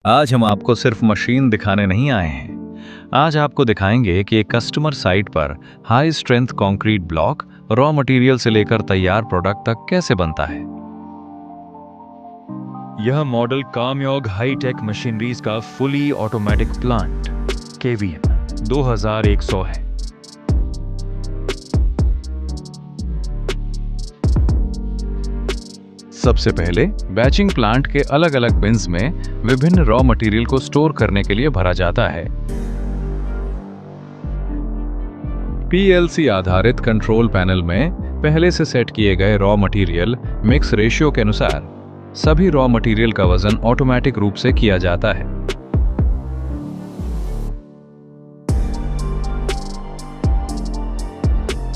आज हम आपको सिर्फ मशीन दिखाने नहीं आए हैं। आज आपको दिखाएंगे कि एक कस्टमर साइट पर high strength concrete block raw material से लेकर तैयार प्रोडक्ट तक कैसे बनता है। यह मॉडल कामयोग हाईटेक मशीनरीज का फुली ऑटोमेटिक प्लांट KVM 2100 है। सबसे पहले बैचिंग प्लांट के अलग अलग बिन्स में विभिन्न रॉ मटेरियल को स्टोर करने के लिए भरा जाता है। PLC आधारित कंट्रोल पैनल में पहले से सेट किए गए रॉ मटेरियल मिक्स रेशियो के अनुसार सभी रॉ मटेरियल का वजन ऑटोमेटिक रूप से किया जाता है।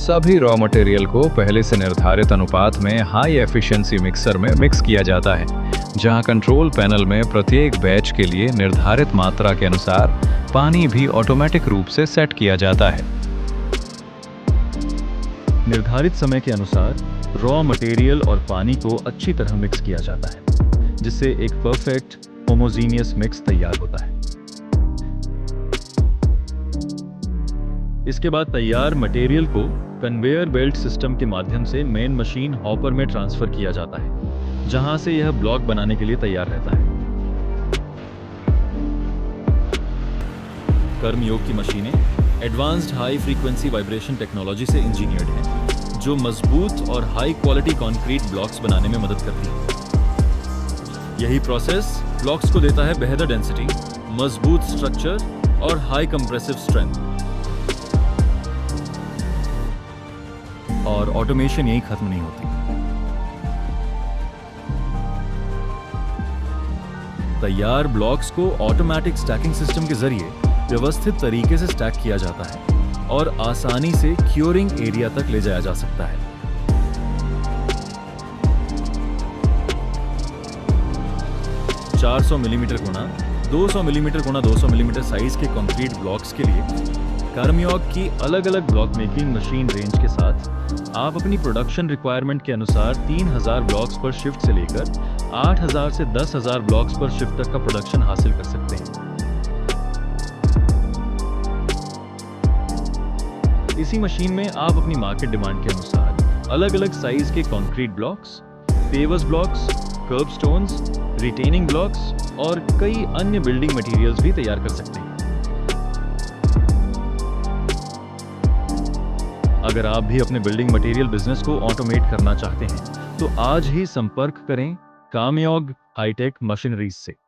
सभी रॉ मटेरियल को पहले से निर्धारित अनुपात में हाई एफिशिएंसी मिक्सर में मिक्स किया जाता है, जहां कंट्रोल पैनल में प्रत्येक बैच के लिए निर्धारित मात्रा के अनुसार पानी भी ऑटोमेटिक रूप से सेट किया जाता है। निर्धारित समय के अनुसार रॉ मटेरियल और पानी को अच्छी तरह मिक्स किया जाता है, जिससे एक परफेक्ट होमोजीनियस मिक्स तैयार होता है। इसके बाद तैयार मटेरियल को कन्वेयर बेल्ट सिस्टम के माध्यम से मेन मशीन हॉपर में ट्रांसफर किया जाता है, जहां से यह ब्लॉक बनाने के लिए तैयार रहता है। कर्मयोग की मशीनें advanced high frequency vibration technology से इंजीनियर्ड हैं, जो मजबूत और हाई क्वालिटी कंक्रीट ब्लॉक्स बनाने में मदद करती है। यही प्रोसेस ब्लॉक्स को देता है बेहतर डेंसिटी, मजबूत स्ट्रक्चर और हाई कंप्रेसिव स्ट्रेंथ। और ऑटोमेशन यही खत्म नहीं होती। तैयार ब्लॉक्स को ऑटोमेटिक स्टैकिंग सिस्टम के जरिए व्यवस्थित तरीके से स्टैक किया जाता है और आसानी से क्यूरिंग एरिया तक ले जाया जा सकता है। मिलीमीटर गुना 200 मिलीमीटर गुना 200 मिलीमीटर साइज के कंक्रीट ब्लॉक्स के लिए कर्मयोग की अलग अलग ब्लॉक मेकिंग मशीन रेंज के साथ आप अपनी प्रोडक्शन रिक्वायरमेंट के अनुसार 3000 ब्लॉक्स पर शिफ्ट से लेकर 8000 से 10000 ब्लॉक्स पर शिफ्ट तक का प्रोडक्शन हासिल कर सकते हैं। इसी मशीन में आप अपनी मार्केट डिमांड के अनुसार अलग अलग साइज के concrete blocks, pavers blocks, curb stones, retaining blocks और कई अन्य बिल्डिंग मटेरियल्स भी तैयार कर सकते हैं। अगर आप भी अपने बिल्डिंग मटेरियल बिजनेस को ऑटोमेट करना चाहते हैं, तो आज ही संपर्क करें कामयोग हाईटेक मशीनरीज से।